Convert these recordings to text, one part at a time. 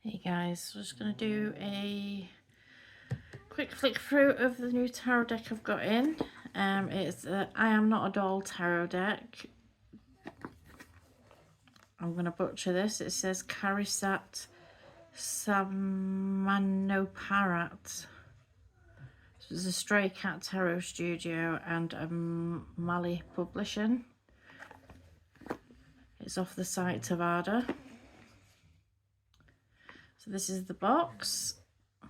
Hey guys, I'm just going to do a quick flick through of the new tarot deck I've got in. It's I Am Not a Doll tarot deck. I'm going to butcher this. It says Carisat Samanoparat. So it's a Stray Cat Tarot Studio and Mali Publishing. It's off the site Tavada. So this is the box.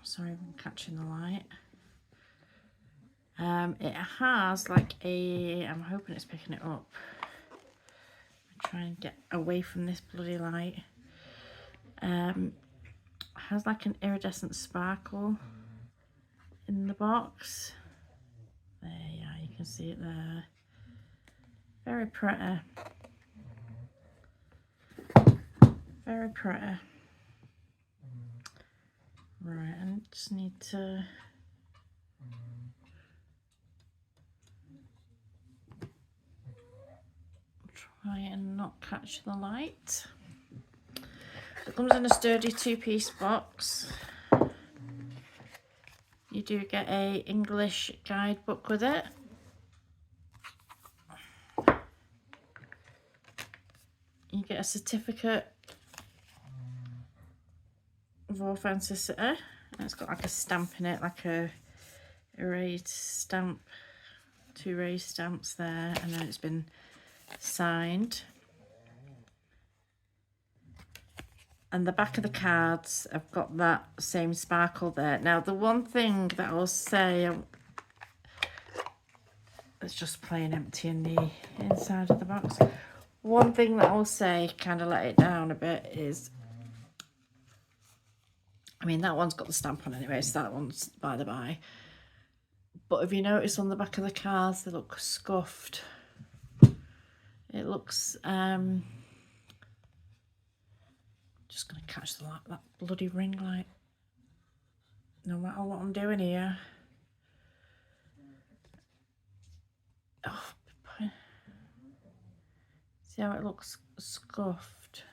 Sorry, I'm catching the light. It has like I'm hoping it's picking it up. I'll try and get away from this bloody light. Has like an iridescent sparkle in the box. There, yeah, you can see it there. Very pretty. Very pretty. Right, I just need to try and not catch the light. So it comes in a sturdy two-piece box. You do get a English guidebook with it. You get a certificate of authenticity. And it's got like a stamp in it, like a raised stamp, 2 raised stamps there, and then it's been signed. And the back of the cards have got that same sparkle there. Now, the one thing that I'll say, it's just plain empty in the inside of the box. One thing that I'll say, kind of let it down a bit, is, I mean, that one's got the stamp on anyway, so that one's by the by. But if you notice on the back of the cards, they look scuffed. It looks, just going to catch the light, that bloody ring light, no matter what I'm doing here. Oh, see how it looks scuffed?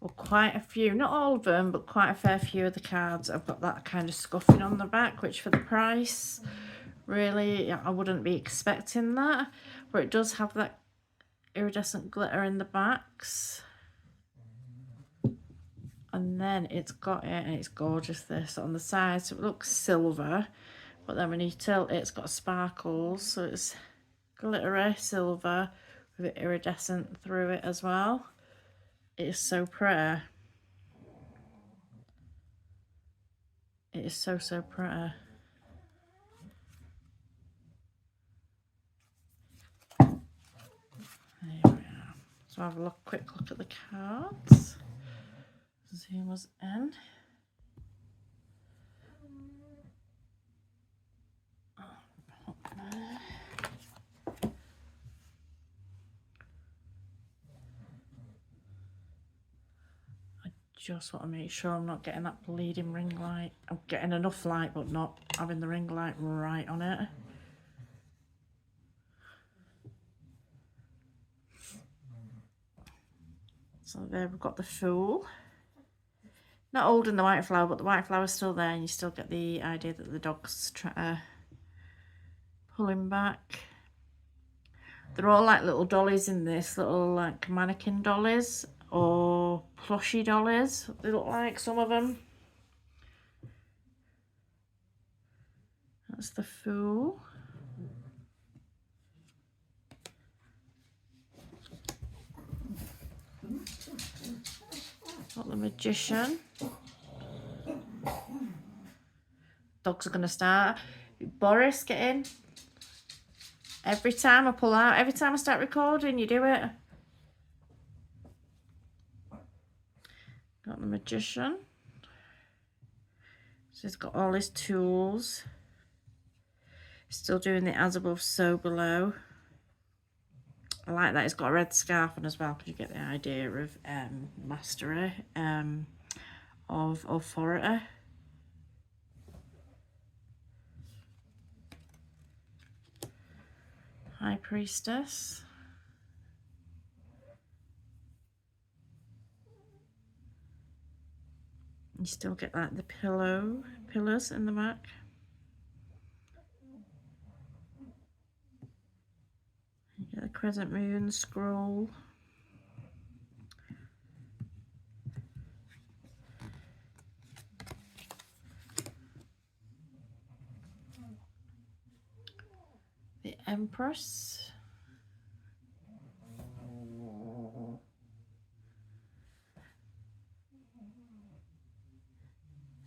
Well, quite a few, not all of them, but quite a fair few of the cards have got that kind of scuffing on the back, which for the price, really, I wouldn't be expecting that. But it does have that iridescent glitter in the backs. And then it's got it, and it's gorgeous, this on the side, so it looks silver. But then when you tilt it, it's got sparkles, so it's glittery silver with iridescent through it as well. It is so pretty. It is so, so pretty. There we are. So have a quick look at the cards. Zoom us in. Just want to make sure I'm not getting that bleeding ring light. I'm getting enough light, but not having the ring light right on it. So there we've got the Fool. Not holding the white flower, but the white flower's still there, and you still get the idea that the dog's trying to pull him back. They're all like little dollies in this, little like mannequin dollies or plushy dollies, they look like, some of them. That's the Fool. Got the Magician. Dogs are going to start. Boris, get in. Every time I pull out, every time I start recording, you do it. Got the Magician. So he's got all his tools. Still doing the as above, so below. I like that. It's got a red scarf on as well, because you get the idea of mastery, of authority. High Priestess. You still get like the pillars in the back. You get the crescent moon scroll. The Empress.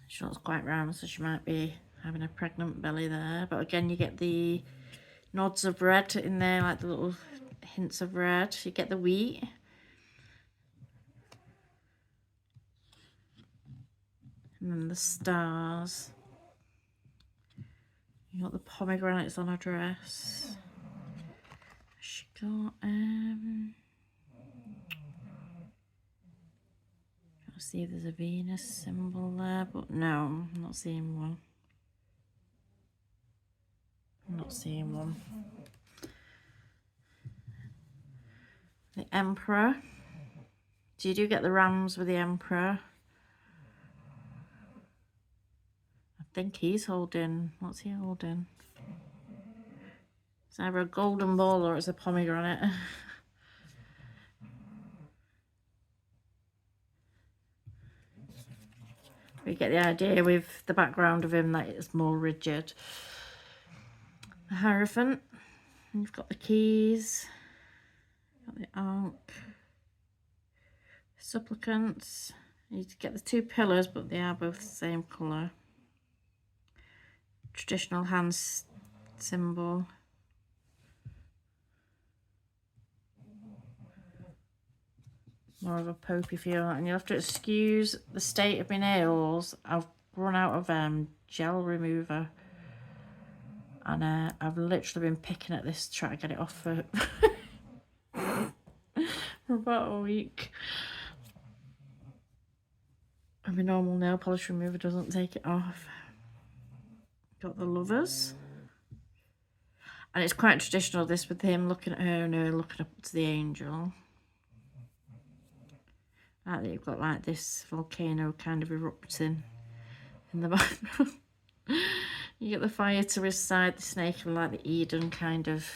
She looks quite round, so she might be having a pregnant belly there. But again, you get the nods of red in there, like the little hints of red. You get the wheat. And then the stars. You got the pomegranates on her dress. She got let's see if there's a Venus symbol there, but no, I'm not seeing one. I'm not seeing one. The Emperor. So you do get the rams with the Emperor. I think he's holding, what's he holding? It's either a golden ball or it's a pomegranate. We get the idea with the background of him that it's more rigid. The Hierophant. And you've got the keys. Got the Ankh. Supplicants. You get the two pillars, but they are both the same colour. Traditional hand symbol. More of a popey feel, and you'll have to excuse the state of my nails. I've run out of gel remover, and I've literally been picking at this to try to get it off for, for about a week. And my normal nail polish remover doesn't take it off. Got the Lovers, and it's quite traditional this, with him looking at her and her looking up to the angel. Like that, you've got like this volcano kind of erupting in the background. You get the fire to his side, the snake, and like the Eden kind of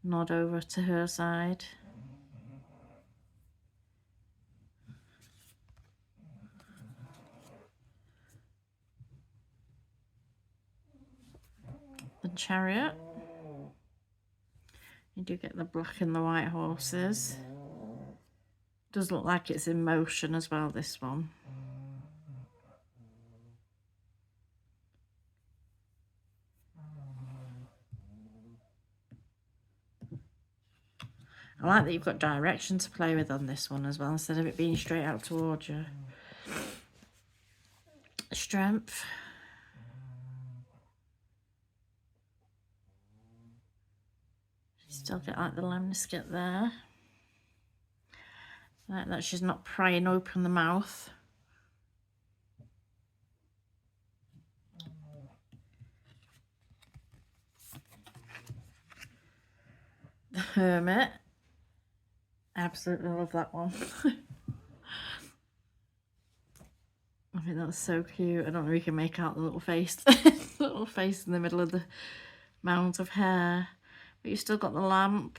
nod over to her side. The Chariot. You do get the black and the white horses. Does look like it's in motion as well, this one. I like that you've got direction to play with on this one as well, instead of it being straight out towards you. Strength. You still get like the lemniscate there. Like that she's not prying open the mouth. The Hermit. Absolutely love that one. I think that's so cute. I don't know if you can make out the little face. Little face in the middle of the mound of hair. But you've still got the lamp.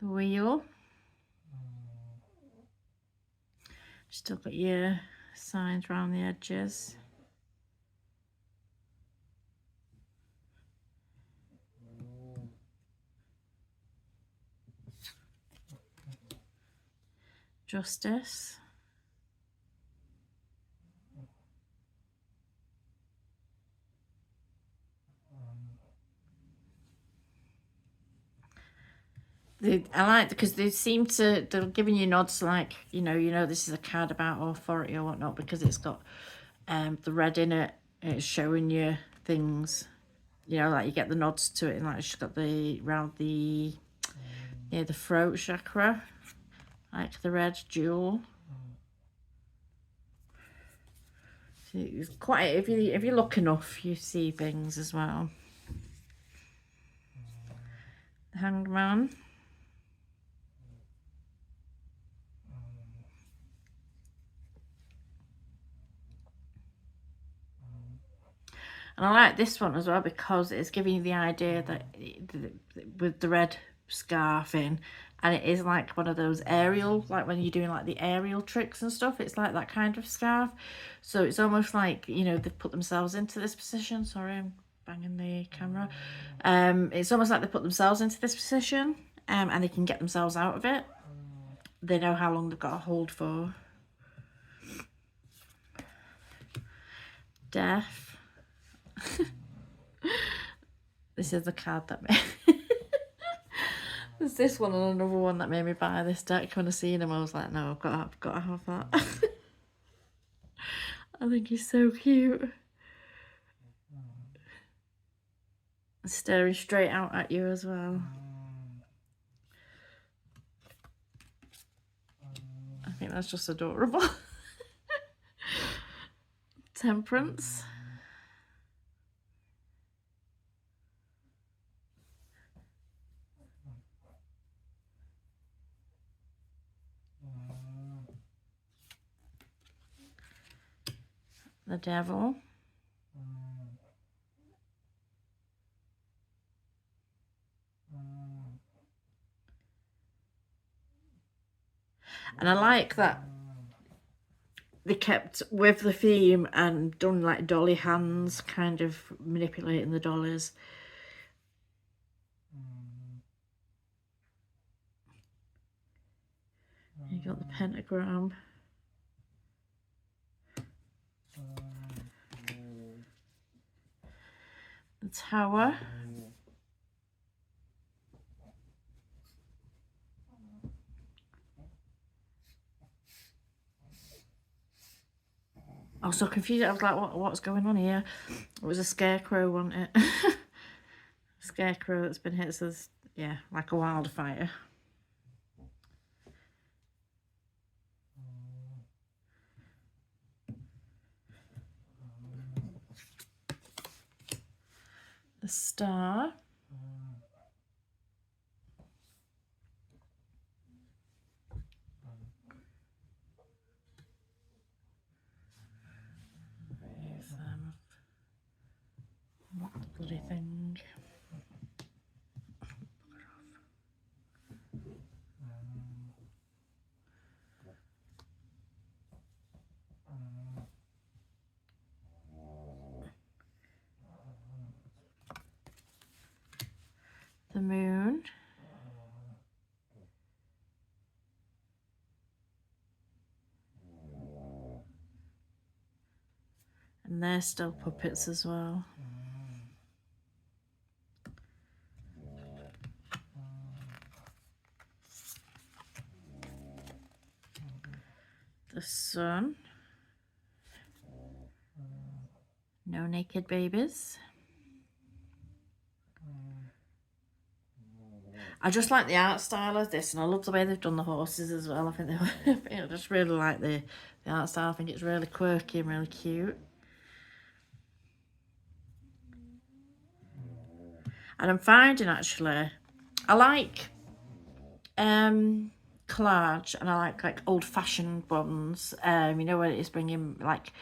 The wheel. Still got your signs around the edges. Justice. I like, because they seem to, they're giving you nods like, you know this is a card about authority or whatnot, because it's got the red in it. It's showing you things, like you get the nods to it, and like she's got the round the near the throat chakra, like the red jewel. So it's quite, if you look enough, you see things as well. on. And I like this one as well because it's giving you the idea that with the red scarf in, and it is like one of those aerial, like when you're doing like the aerial tricks and stuff, it's like that kind of scarf. So it's almost like, you know, they've put themselves into this position. Sorry, I'm banging the camera. It's almost like they put themselves into this position, and they can get themselves out of it. They know how long they've got to hold for. Death. This is the card that made there's this one and another one that made me buy this deck. When I seen him, I was like, no, I've got to have that. I think he's so cute. Staring straight out at you as well. I think that's just adorable. Temperance. The Devil. And I like that they kept with the theme and done like dolly hands, kind of manipulating the dollies. You got the pentagram. The Tower. I was so confused. I was like, what's going on here? It was a scarecrow, wasn't it? Scarecrow that's been hit, so yeah, like a wildfire. The Star. What bloody thing? The Moon. And they're still puppets as well. The Sun. No naked babies. I just like the art style of this, and I love the way they've done the horses as well. I think I just really like the art style. I think it's really quirky and really cute. And I'm finding actually, I like collage, and I like old-fashioned ones. You know, when it's bringing like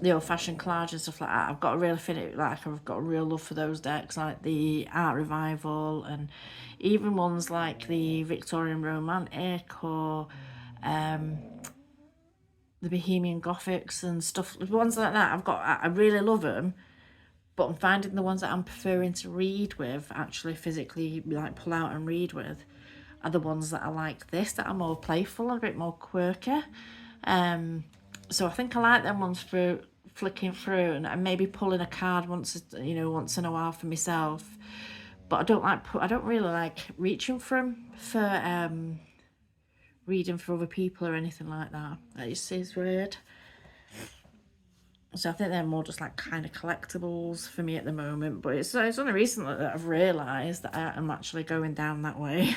the old-fashioned collage and stuff like that. I've got a real affinity, like I've got a real love for those decks, like the Art Revival, and even ones like the Victorian Romantic or the Bohemian Gothics and stuff. Ones like that, I really love them. But I'm finding the ones that I'm preferring to read with, actually physically like pull out and read with, are the ones that are like this, that are more playful and a bit more quirky. So I think I like them ones for flicking through and maybe pulling a card once in a while for myself. But I don't really like reaching for them for reading for other people or anything like that. That just is weird. So I think they're more just like kind of collectibles for me at the moment. But it's only recently that I've realised that I am actually going down that way.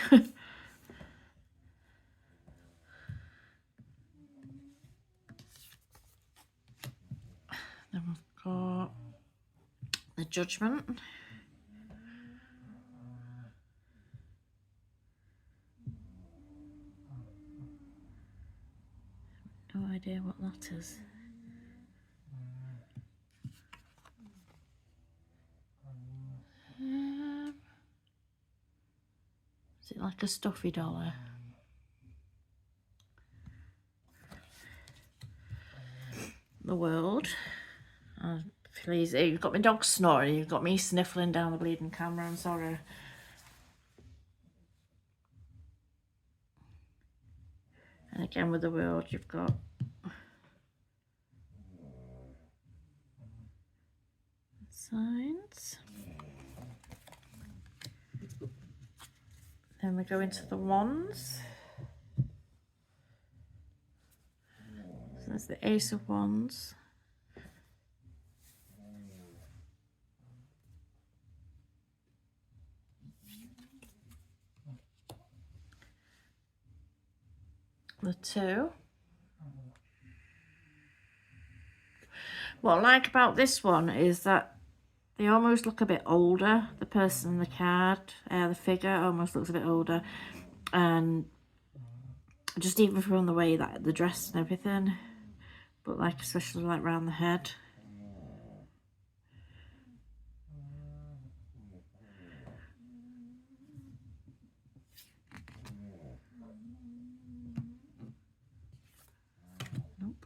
Then we've got the Judgment. Letters. Is it like a stuffy dollar? The world. Please, you've got my dog snoring, you've got me sniffling down the bleeding camera, I'm sorry. And again with the world, you've got signs. Then we go into the wands. So there's the Ace of Wands. The 2. What I like about this one is that they almost look a bit older. The person in the card, the figure almost looks a bit older. And just even from the way that the dress and everything. But like especially like round the head. Nope.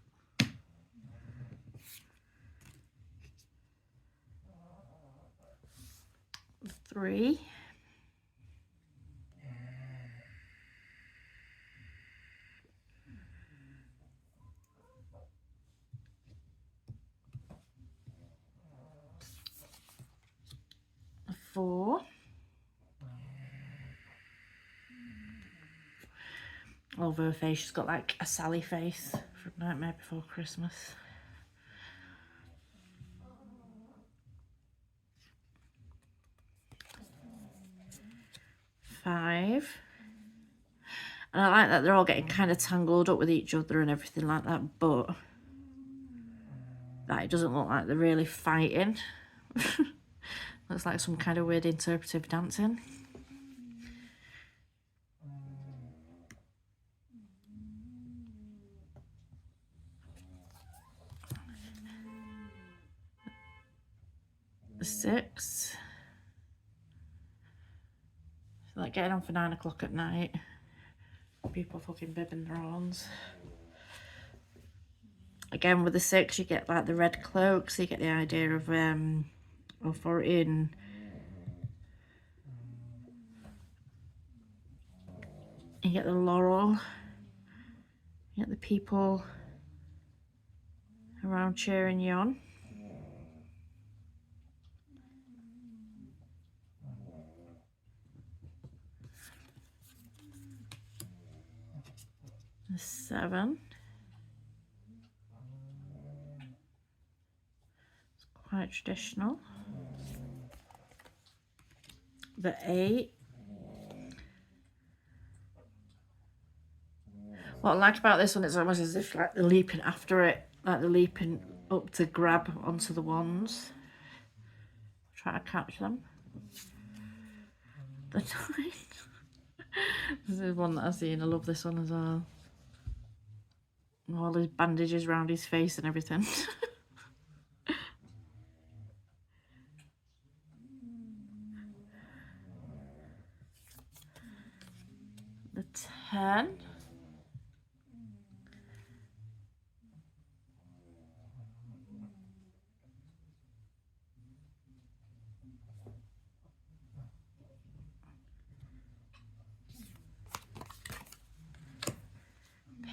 3. 4. Over her face, she's got like a Sally face from Nightmare Before Christmas. 5. And I like that they're all getting kind of tangled up with each other and everything like that, but that it doesn't look like they're really fighting. Looks like some kind of weird interpretive dancing. The 6. So like getting on for 9 o'clock at night. People fucking bibbing their horns. Again with the 6 you get like the red cloak, so you get the idea of authority and you get the laurel. You get the people around cheering you on. The 7. It's quite traditional. The 8. What I like about this one is almost as if like they're leaping after it, like they're leaping up to grab onto the wands. Try to catch them. The 9. This is one that I've seen. I love this one as well. All his bandages around his face and everything. The 10.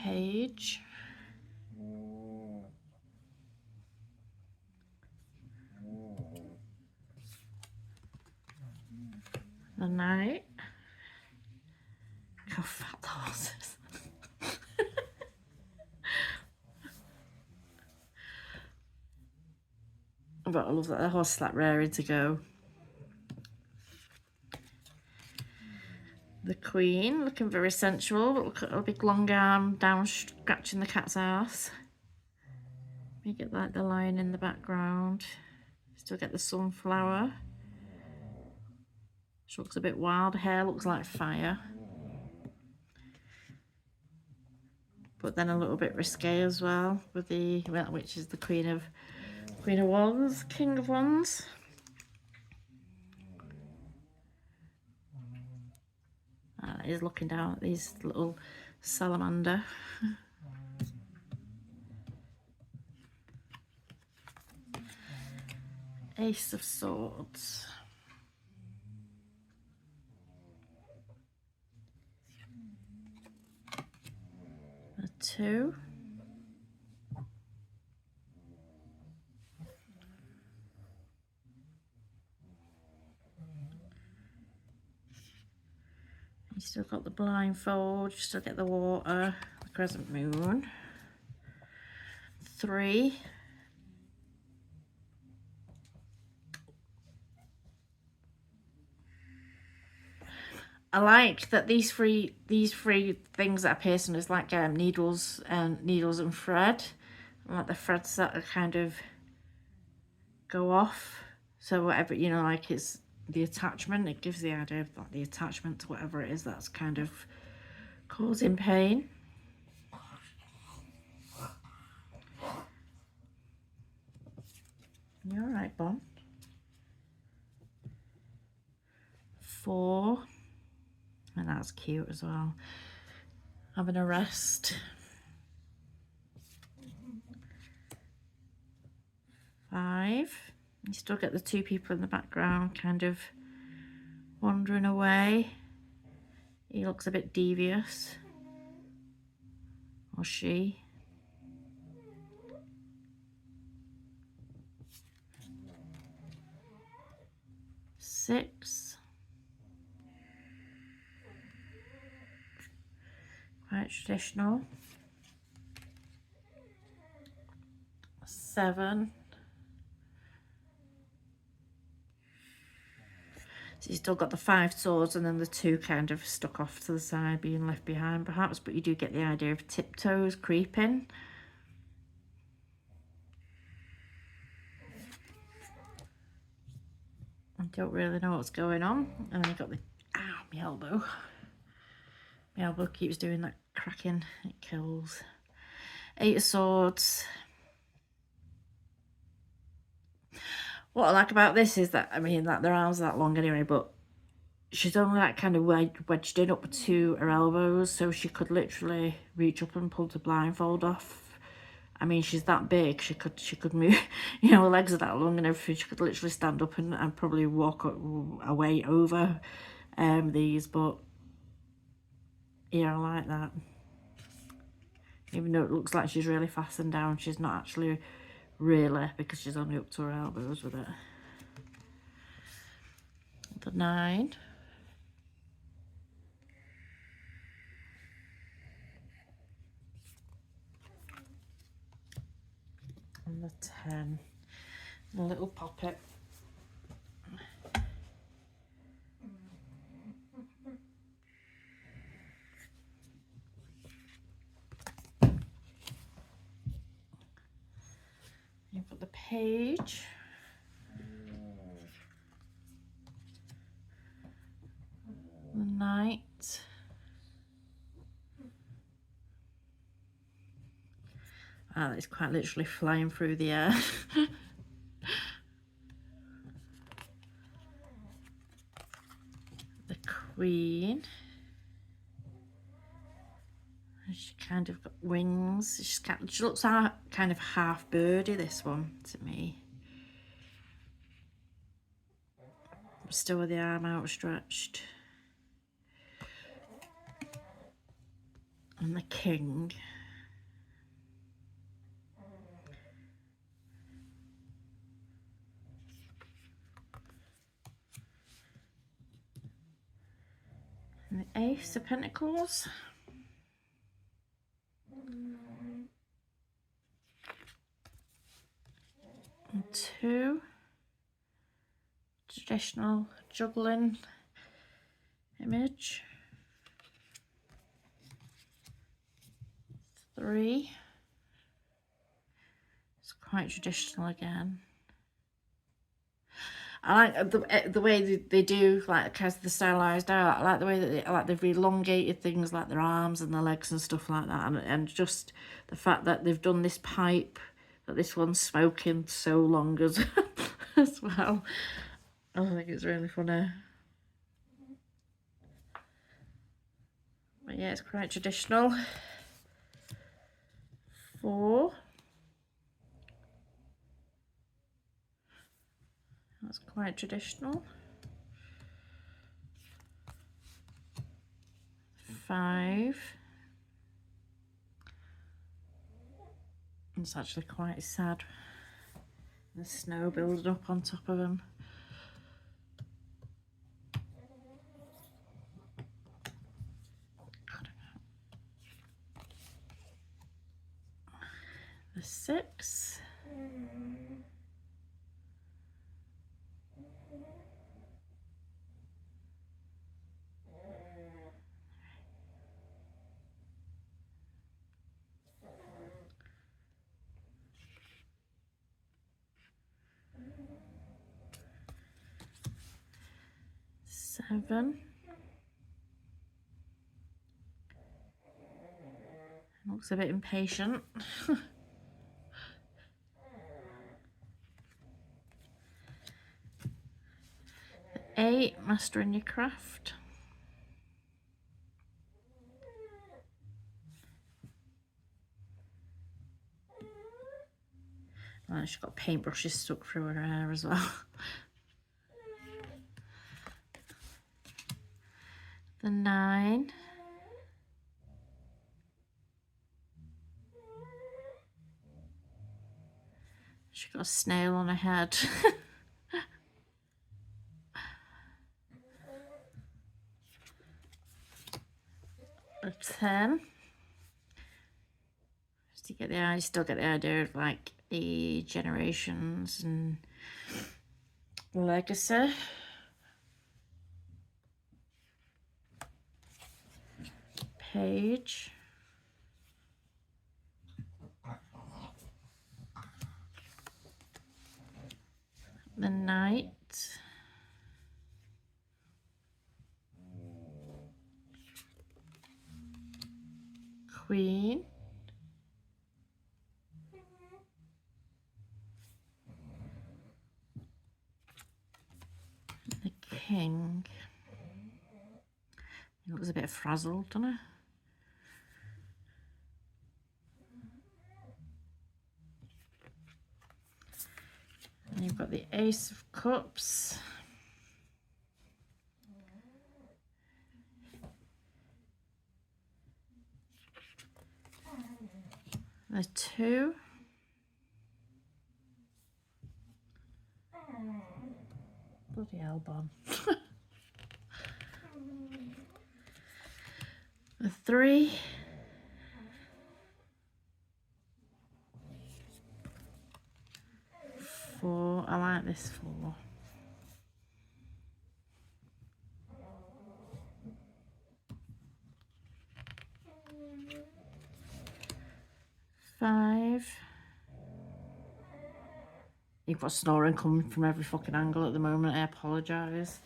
Page. The Knight. Look how fat the horse is. But I love that the horse is like raring to go. The Queen, looking very sensual, but look at her big long arm down scratching the cat's ass. You get like the lion in the background. Still get the sunflower. She looks a bit wild. Hair looks like fire. but then a little bit risque as well with the, well, which is the Queen of Wands, King of Wands. He's looking down at these little salamander. Ace of Swords. A 2. You still got the blindfold, you still get the water, the crescent moon. 3. I like that these three things that are piercing is like needles and thread, and like the threads that are kind of go off. So whatever, you know, like it's the attachment, it gives the idea of like the attachment to whatever it is that's kind of causing pain. You're all right, Bon. 4. And that's cute as well. Having a rest. 5. You still get the 2 people in the background kind of wandering away. He looks a bit devious. Or she. 6. Quite traditional. 7. So you still got the 5 swords and then the 2 kind of stuck off to the side, being left behind perhaps, but you do get the idea of tiptoes creeping. I don't really know what's going on. And then you got the, ow, my elbow. My elbow keeps doing that cracking, it kills. 8 of Swords. What I like about this is that, I mean, that their arms are that long anyway, but she's only like kind of wedged in up to her elbows, so she could literally reach up and pull the blindfold off. I mean, she's that big, she could move, you know, her legs are that long and everything, she could literally stand up and probably walk away over these, but yeah, I like that. Even though it looks like she's really fastened down, she's not actually really, because she's only up to her elbows with it. The 9. And the 10. The little poppet. You've got the page. The Knight. Ah, it's quite literally flying through the air. The Queen. She kind of got wings. She looks kind of half birdie, this one, to me. But still with the arm outstretched. And the King. And the Ace of Pentacles. And 2. Traditional juggling image. 3. It's quite traditional again. I like the way they do, like, kind of the stylized out. I like the way that they've elongated things like their arms and their legs and stuff like that, and just the fact that they've done this pipe that this one's smoking so long as as well. I think it's really funny. But yeah, it's quite traditional. 4. That's quite traditional. 5. It's actually quite sad. The snow building up on top of them. The 6. Seven. Looks a bit impatient. 8. Mastering your craft. Oh, she's got paintbrushes stuck through her hair as well. The 9. She's got a snail on her head. A 10. Still get the idea of like the generations and legacy. Page. The Knight. Queen. The King. He looks a bit frazzled, doesn't he? And you've got the Ace of Cups. The 2. Bloody hell, Bon. The 3. 4. I like this 4. 5. You've got snoring coming from every fucking angle at the moment. I apologise.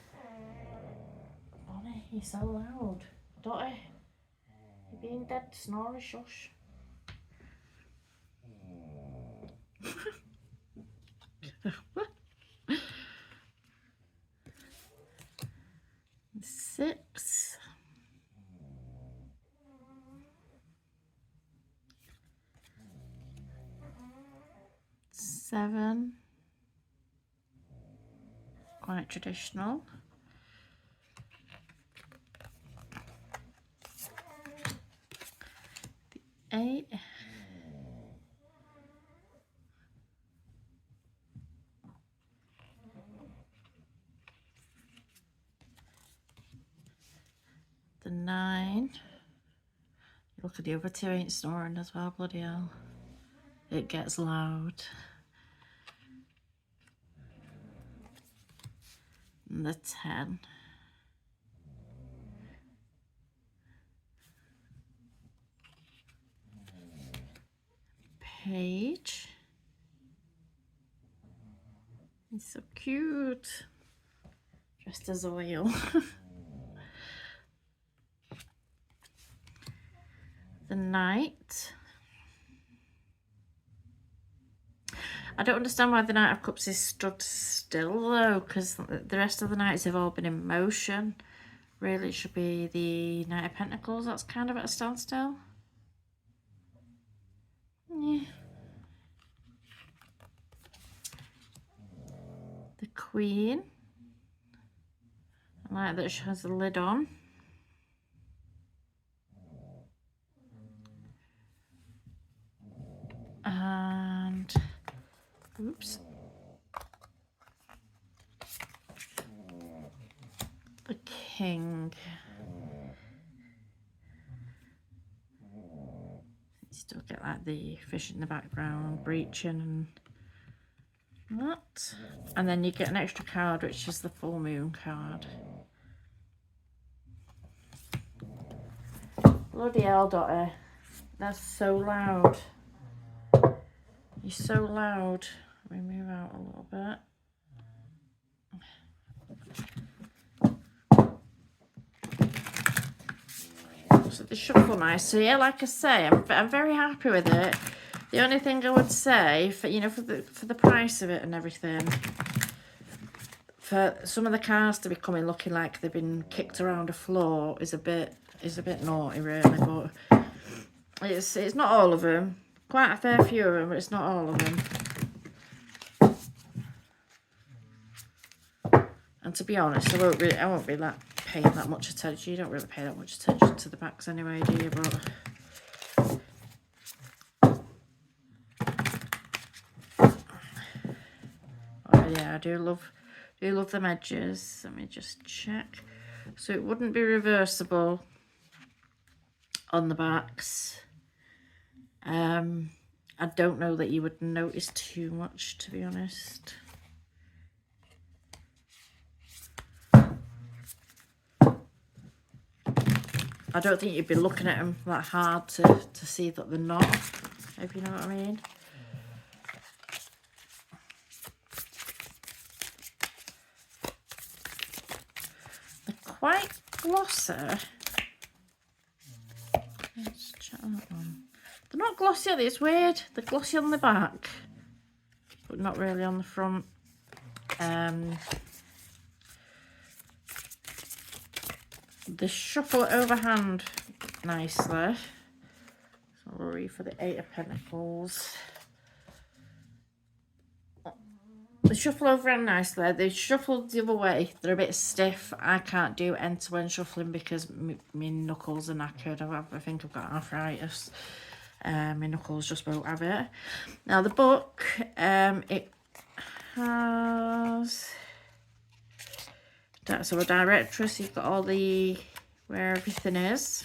Bonnie, you're so loud. Dotty, you're being dead snoring, shush. Six. 7. Quite traditional. 8. The 9. Look at the other 2 ain't snoring as well, bloody hell. It gets loud. And the 10. Page. He's so cute. Dressed as a whale. The Knight. I don't understand why the Knight of Cups is stood still though, because the rest of the Knights have all been in motion. Really, it should be the Knight of Pentacles that's kind of at a standstill. Yeah. The Queen. I like that she has a lid on. And, oops. The King. You still get like the fish in the background breaching and that. And then you get an extra card, which is the full moon card. Bloody hell, Dottie. That's so loud. You're so loud. Let me move out a little bit. So they shuffle nice. So yeah, like I say, I'm very happy with it. The only thing I would say, for for the price of it and everything, for some of the cards to be coming looking like they've been kicked around a floor is a bit naughty, really. But it's not all of them. Quite a fair few of them, but it's not all of them. And to be honest, I won't be like paying that much attention. You don't really pay that much attention to the backs anyway, do you? But oh yeah, I do love them edges. Let me just check. So it wouldn't be reversible on the backs. I don't know that you would notice too much, to be honest. I don't think you'd be looking at them that hard to see that they're not, if you know what I mean. They're quite glossy. Let's check that one. They're not glossy, it's weird. They're glossy on the back, but not really on the front. They shuffle overhand nicely. So we'll read for the Eight of Pentacles. They shuffle overhand nicely. They shuffle the other way. They're a bit stiff. I can't do end-to-end shuffling because my knuckles are knackered. I think I've got arthritis. My knuckles just won't have it. Now the book, it has... So a directory, so you've got all the, where everything is.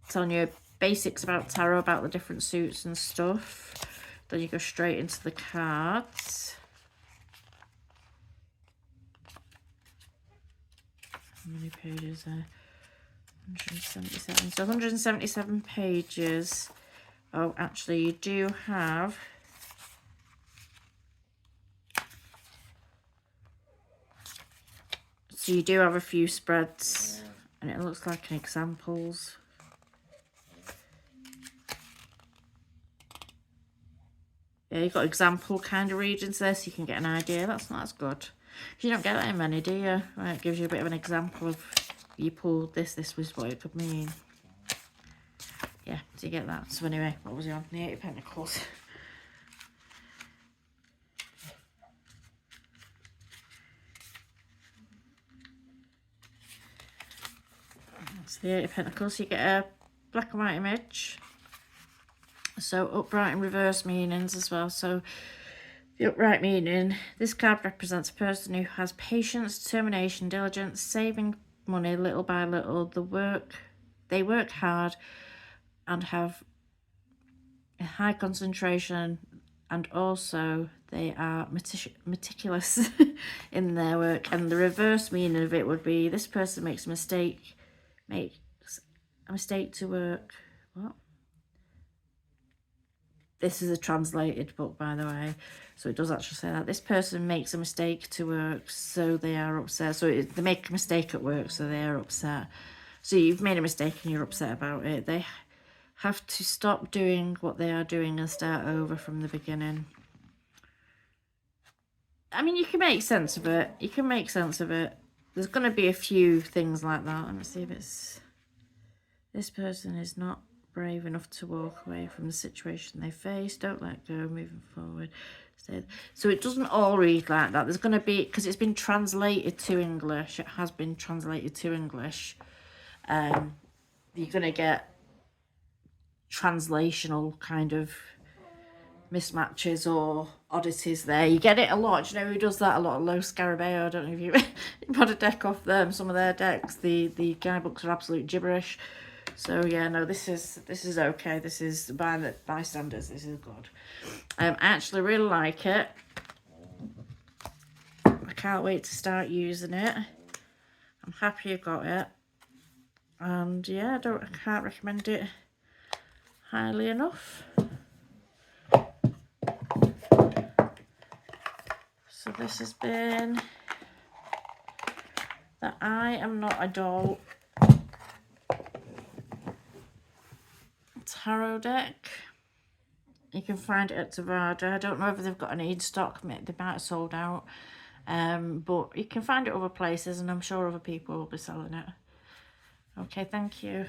Telling you basics about tarot, about the different suits and stuff. Then you go straight into the cards. How many pages are 177? So 177 pages. Oh, actually you do have... So you do have a few spreads, and it looks like an examples. Yeah, you've got example kind of readings there, so you can get an idea. That's good. You don't get that in many, do you? Right, it gives you a bit of an example of, you pulled this was what it could mean. Yeah, so you get that. So anyway, what was he on? The Eight of Pentacles. The Eight of Pentacles, you get a black and white image. So upright and reverse meanings as well. So the upright meaning, this card represents a person who has patience, determination, diligence, saving money little by little. They work hard and have a high concentration, and also they are meticulous in their work. And the reverse meaning of it would be, this person makes a mistake to work. What? this is a translated book, by the way, so it does actually say that this person makes a mistake to work, so they are upset. So they make a mistake at work, so they are upset. So you've made a mistake and you're upset about it. They have to stop doing what they are doing and start over from the beginning. I mean, you can make sense of it. You can make sense of it. There's going to be a few things like that. Let me see if it's... This person is not brave enough to walk away from the situation they face. Don't let go, moving forward. So it doesn't all read like that. There's going to be, because it's been translated to English. It has been translated to English. You're going to get translational kind of mismatches or oddities there. You get it a lot. Do you know who does that a lot? Low Scarabeo. I don't know if you bought a deck off them. Some of their decks, the guidebooks are absolute gibberish. So yeah, no, this is okay. This is by standards. This is good. I actually really like it. I can't wait to start using it. I'm happy I got it. And yeah, I can't recommend it highly enough. So this has been the I Am Not a Doll tarot deck. You can find it at Tavada. I don't know if they've got any in stock. They might have sold out. But you can find it other places, and I'm sure other people will be selling it. Okay, thank you.